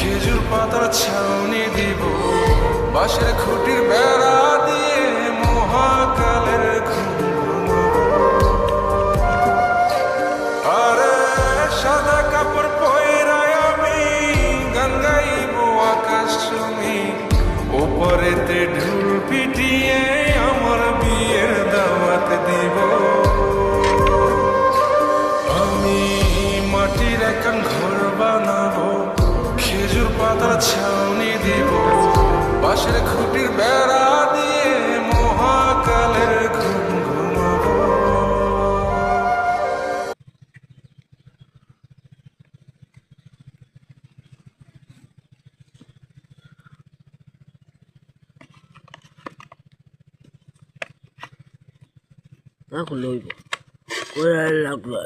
খেজুর পাতার ছাউনি দিব, বাঁশের খুঁটির বেড়া দিয়ে মহাকালের ঘুম ভাঙাবো। আরে সাদা কাপড় পয়রায় আমি গান গাইব আকাশ চুমি, ওপরেতে ঢোল পিটিয়ে আমার বিয়ের দাওয়াত দিব। আমি মাটির একান ঘর বানাবো, খেজুর পাতার ছাউনি দিব, বাঁশের খুঁটির বেড়া দিয়ে মহাকালের ঘুম ঘুমাবো। এখন লইব করে লাগলো।